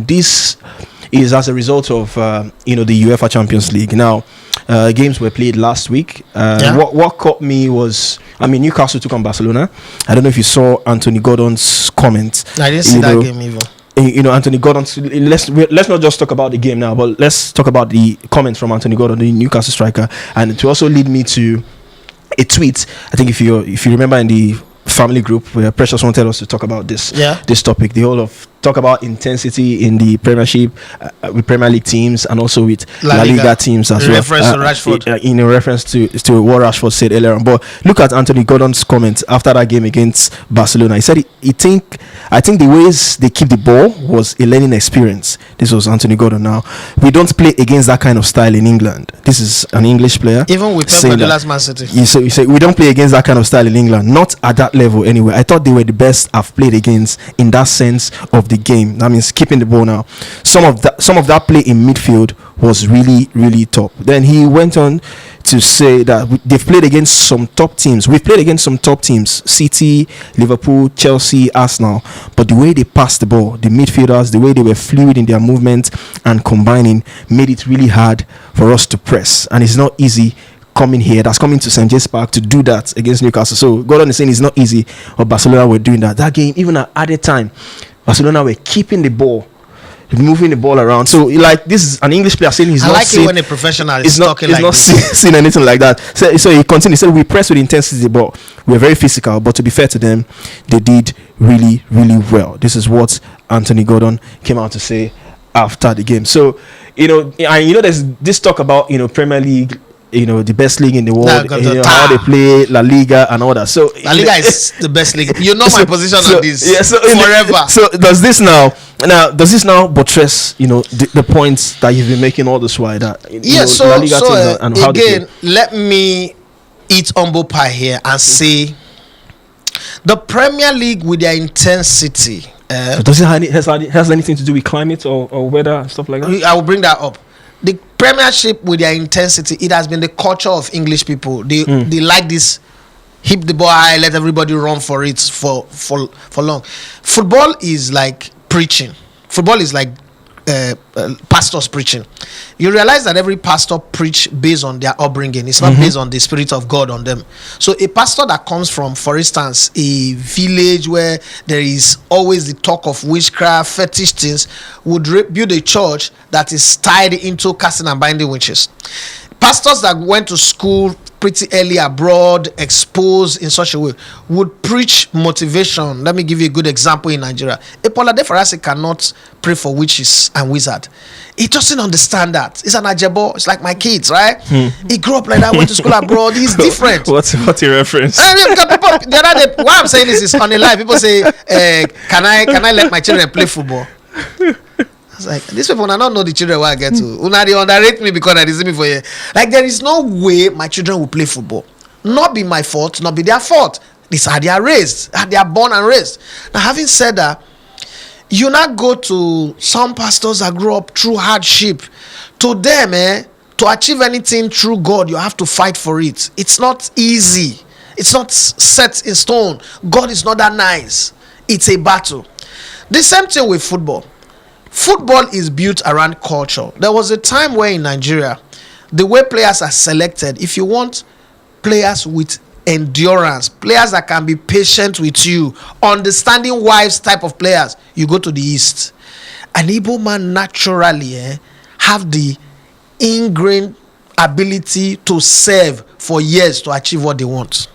this is as a result of the UEFA Champions League. Now, games were played last week. What caught me was, Newcastle took on Barcelona. I don't know if you saw Anthony Gordon's comments. I didn't see that game either. Anthony Gordon. Let's not just talk about the game now, but let's talk about the comments from Anthony Gordon, the Newcastle striker, and to also lead me to a tweet. I think if you remember in the family group where Precious wanted us to talk about this topic, the whole of talk about intensity in the Premiership with Premier League teams and also with La Liga teams as well. Reference to Rashford. In reference to what Rashford said earlier on. But look at Anthony Gordon's comments after that game against Barcelona. He said I think the ways they keep the ball was a learning experience. This was Anthony Gordon. Now, we don't play against that kind of style in England. This is an English player. Even with Pep Guardiola's Man City. You say we don't play against that kind of style in England. Not at that level anyway. I thought they were the best I've played against in that sense of the game. That means keeping the ball now. Some of that play in midfield was really, really top. Then he went on to say that they've played against some top teams. We've played against some top teams: City, Liverpool, Chelsea, Arsenal. But the way they passed the ball, the midfielders, the way they were fluid in their movement and combining, made it really hard for us to press. And it's not easy coming to St. James Park to do that against Newcastle. So Gordon is saying it's not easy, but Barcelona were doing that. That game, even at added time, Barcelona were keeping the ball, moving the ball around. So this is an English player saying I like it when a professional is talking like this. He's not seen anything like that. So he continued. He said, we press with intensity, but we're very physical. But to be fair to them, they did really, really well. This is what Anthony Gordon came out to say after the game. So, there's this talk about, Premier League, the best league in the world, how they play La Liga and all that. So La Liga is the best league. My position on this. Yeah, forever. So does this now buttress the points that you've been making all this while? That La Liga teams and how again, let me eat humble pie here and say the Premier League with their intensity. Does it has anything to do with climate or weather and stuff like that? I will bring that up. The Premiership with their intensity, it has been the culture of English people. They like this, hit the ball high, let everybody run for it for long. Football is like preaching. Football is like pastors preaching. You realize that every pastor preach based on their upbringing. It's not based on the spirit of God on them. So a pastor that comes from, for instance, a village where there is always the talk of witchcraft, fetish things, would build a church that is tied into casting and binding witches. Pastors that went to school pretty early abroad, exposed in such a way, would preach motivation. Let me give you a good example in Nigeria. A Polade Farasi cannot pray for witches and wizards. He doesn't understand that. He's an ajebo. It's like my kids, right? He grew up like that, went to school abroad. He's different. What's your reference? Why I'm saying this is on the live. People say, can I let my children play football? I was like, these people I don't know the children where I get to. They underrate me because I see me for you. Like, there is no way my children will play football. Not be my fault, not be their fault. These are their raised, they are born and raised. Now, having said that, you not go to some pastors that grew up through hardship. To them, to achieve anything through God, you have to fight for it. It's not easy. It's not set in stone. God is not that nice. It's a battle. The same thing with football. Football is built around culture. There was a time where in Nigeria, the way players are selected, if you want players with endurance, players that can be patient with you, understanding wives type of players, you go to the East. An Igbo man naturally have the ingrained ability to serve for years to achieve what they want.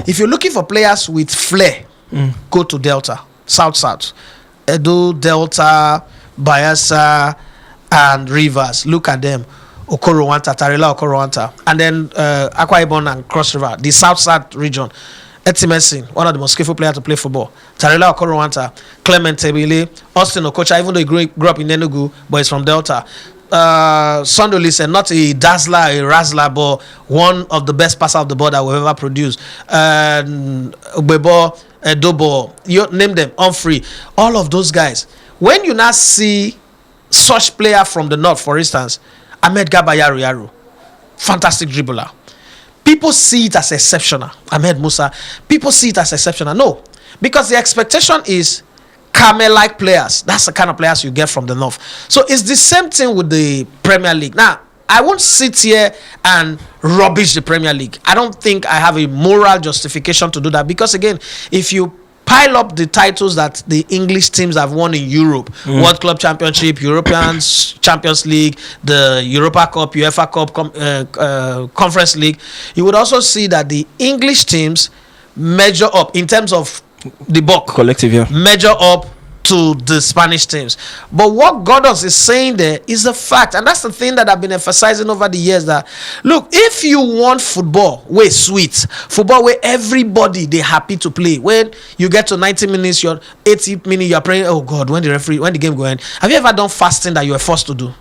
If you're looking for players with flair, go to Delta, South. Edo, Delta, Bayelsa, and Rivers. Look at them. Okorowanta, Tarela Okorowanta. And then Akwa Ibom and Cross River, the South region. Etimesin, one of the most skillful players to play football. Tarela Okorowanta, Clement Tebile, Austin Okocha, even though he grew up in Enugu, but he's from Delta. Sondolise, not a dazzler, a razzler, but one of the best passer of the ball that we've ever produced. Ubebo, Dobo, you name them, Humphrey, all of those guys. When you now see such player from the north, for instance, Ahmed Gabayaru Yaru, fantastic dribbler. People see it as exceptional. Ahmed Musa, people see it as exceptional. No, because the expectation is, camel-like players. That's the kind of players you get from the north. So it's the same thing with the Premier League. Now, I won't sit here and rubbish the Premier League. I don't think I have a moral justification to do that, because again, if you pile up the titles that the English teams have won in Europe, World Club Championship, European Champions League, the Europa Cup, UEFA Cup, Conference League, you would also see that the English teams measure up in terms of the bulk, collective, measure up to the Spanish teams. But what Gordons is saying there is a fact, and that's the thing that I've been emphasizing over the years, that look, if you want football where sweet, football where everybody they happy to play, when you get to 90 minutes, you're 80 minutes, you're praying, oh God, when the game go end. Have you ever done fasting that you were forced to do?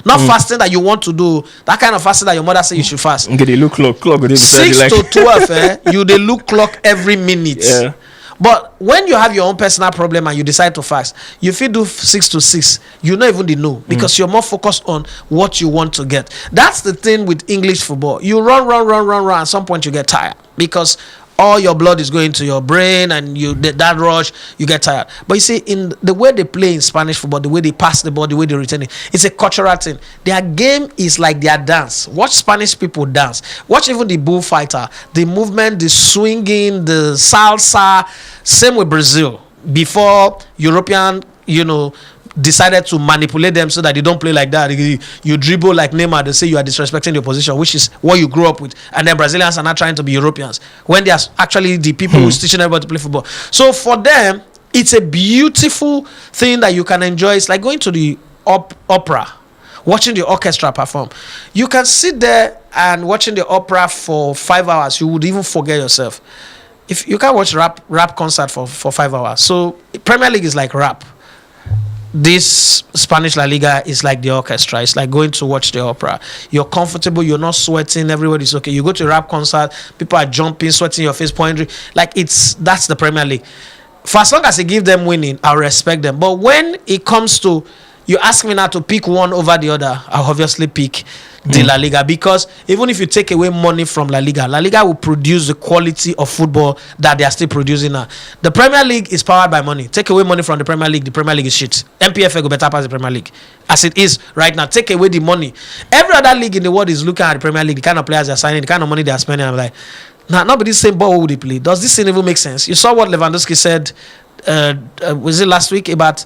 Not fasting that you want to do, that kind of fasting that your mother say you should fast. Okay, they look clock 6 to 12 you they look clock every minute. Yeah. But when you have your own personal problem and you decide to fast, you feel do 6 to 6. You not even know, because you're more focused on what you want to get. That's the thing with English football. You run. At some point you get tired, because all your blood is going to your brain, and that rush, you get tired. But you see, in the way they play in Spanish football, the way they pass the ball, the way they return it, it's a cultural thing. Their game is like their dance. Watch Spanish people dance. Watch even the bullfighter, the movement, the swinging, the salsa. Same with Brazil. Before European, decided to manipulate them so that they don't play like that. You dribble like Neymar, they say you are disrespecting the opposition, which is what you grew up with. And then Brazilians are not trying to be Europeans, when they are actually the people who's teaching everybody to play football. So for them, it's a beautiful thing that you can enjoy. It's like going to the opera, watching the orchestra perform. You can sit there and watching the opera for 5 hours. You would even forget yourself. If you can't watch rap concert for 5 hours. So Premier League is like rap. This Spanish La Liga is like the orchestra. It's like going to watch the opera. You're comfortable. You're not sweating. Everybody's okay. You go to a rap concert. People are jumping, sweating your face, pointing. Like that's the Premier League. For as long as they give them winning, I'll respect them. But when it comes to, you ask me now to pick one over the other, I'll obviously pick the La Liga, because even if you take away money from La Liga will produce the quality of football that they are still producing now. The Premier League is powered by money. Take away money from the Premier League is shit. MPFA go better pass the Premier League as it is right now. Take away the money. Every other league in the world is looking at the Premier League, the kind of players they're signing, the kind of money they're spending. I'm like, nah, nobody's saying ball would they play. Does this thing even make sense? You saw what Lewandowski said, was it last week, about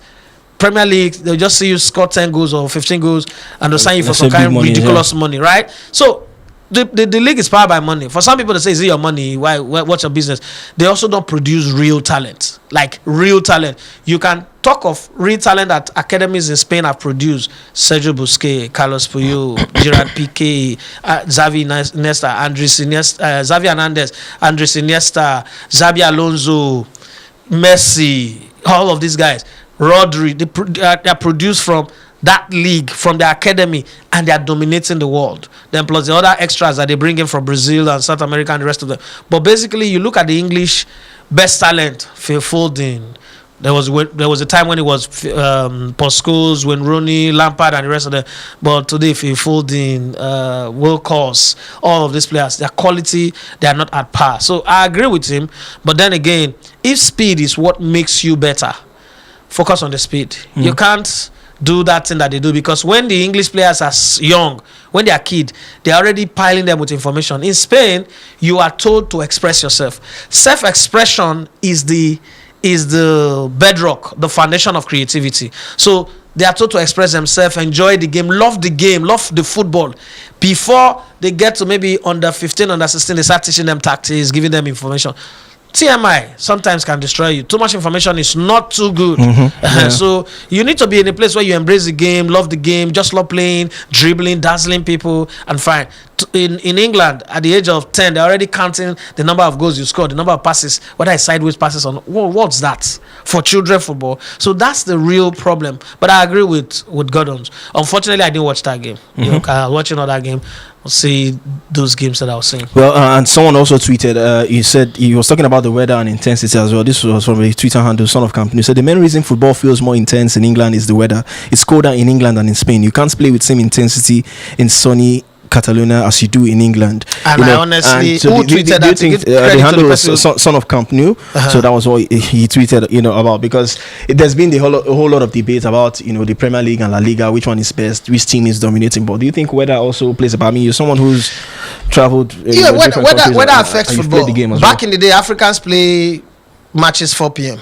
Premier League? They'll just see you score 10 goals or 15 goals and they'll sign you for some kind of ridiculous money, right? So the league is powered by money. For some people, they say, is it your money? What's your business? They also don't produce real talent. Like real talent. You can talk of real talent that academies in Spain have produced. Sergio Busquets, Carlos Puyol, Gerard Piqué, Xavi Iniesta, Xavi Hernandez, Andres Iniesta, Xabi Alonso, Messi, all of these guys. Rodri, they are produced from that league, from the academy, and they are dominating the world. Then plus the other extras that they bring in from Brazil and South America and the rest of them. But basically, you look at the English best talent, Phil Foden. There was a time when it was Paul Scholes, when Rooney, Lampard, and the rest of them. But today, Phil Foden, Wilcox, all of these players, their quality, they are not at par. So I agree with him. But then again, if speed is what makes you better, focus on the speed. You can't do that thing that they do, because when the English players are young, when they are kid, they're already piling them with information. In Spain, you are told to express yourself. Self-expression is the bedrock, the foundation of creativity. So they are told to express themselves, enjoy the game, love the football. Before they get to maybe under 15, under 16, they start teaching them tactics, giving them information. TMI sometimes can destroy you. Too much information is not too good. Yeah. So you need to be in a place where you embrace the game, love the game, just love playing, dribbling, dazzling people, and fine. In England, at the age of 10, they're already counting the number of goals you scored, the number of passes, whether it's sideways passes or what's that for children football. So that's the real problem. But I agree with Gordon. Unfortunately, I didn't watch that game. I was watching another game. I'll see those games that I was saying. Well, and someone also tweeted, he said he was talking about the weather and intensity as well. This was from a Twitter handle, Son of Company. So the main reason football feels more intense in England is the weather. It's colder in England than in Spain. You can't play with same intensity in sunny Catalonia as you do in England. And I honestly, who tweeted that? Do you think the handle was son of Camp Nou? So that was what he tweeted, about, because there's been a whole lot of debate about, the Premier League and La Liga, which one is best, which team is dominating. But do you think weather also plays a part? I mean, you're someone who's traveled. Weather affects football. The game as Back in the day, Africans play matches 4 p.m.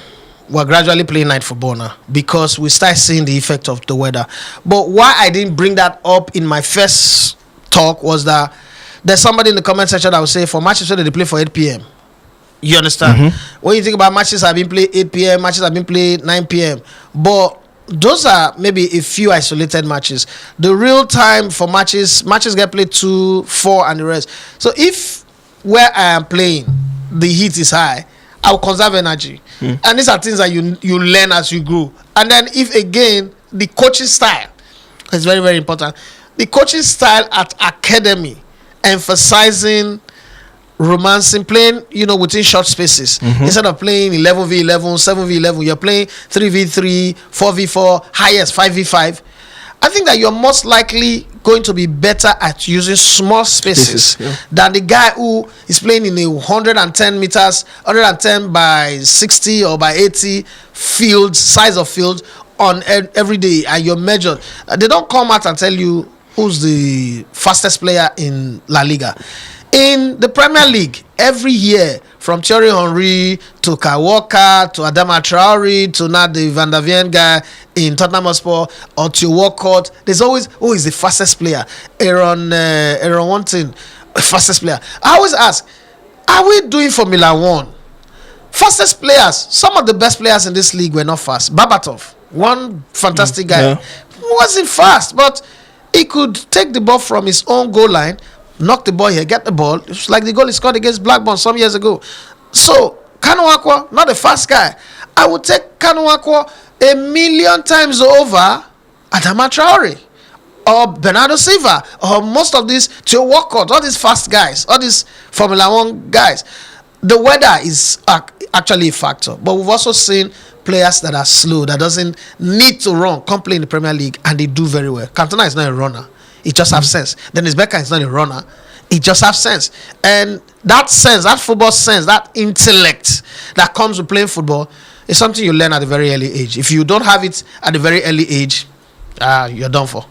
We're gradually playing night football now because we start seeing the effect of the weather. But why I didn't bring that up in my first talk was that there's somebody in the comment section that will say for matches where they play for 8 p.m. You understand? When you think about matches have been played 8 p.m., matches have been played 9 p.m. But those are maybe a few isolated matches. The real time for matches get played 2, 4 and the rest. So if where I am playing the heat is high, I will conserve energy. And these are things that you learn as you grow. And then if again the coaching style is very, very important. The coaching style at academy emphasizing romancing, playing within short spaces instead of playing 11v11, 7v11. You're playing 3v3, 4v4, highest 5v5. I think that you're most likely going to be better at using small spaces than the guy who is playing in a 110 meters, 110 by 60 or by 80 size of field on every day, and you're measured. They don't come out and tell you who's the fastest player in La Liga. In the Premier League, every year, from Thierry Henry to Kyle Walker to Adama Traore to now the Van der Ven guy in Tottenham Hotspur or to Walcott, there's always who is the fastest player. Aaron Wanting, fastest player. I always ask, are we doing Formula 1? Fastest players, some of the best players in this league were not fast. Babatov, one fantastic guy, wasn't fast, but he could take the ball from his own goal line, knock the ball here, get the ball. It's like the goal he scored against Blackburn some years ago. So, Kanu Akwa, not a fast guy. I would take Kanu Akwa 1,000,000 times over Adama Traore or Bernardo Silva or most of these Theo Walcott, all these fast guys, all these Formula 1 guys. The weather is actually a factor. But we've also seen players that are slow, that doesn't need to run, come play in the Premier League, and they do very well. Cantona is not a runner. He just has sense. Dennis Bergkamp is not a runner. He just has sense. And that sense, that football sense, that intellect that comes with playing football is something you learn at a very early age. If you don't have it at a very early age, you're done for.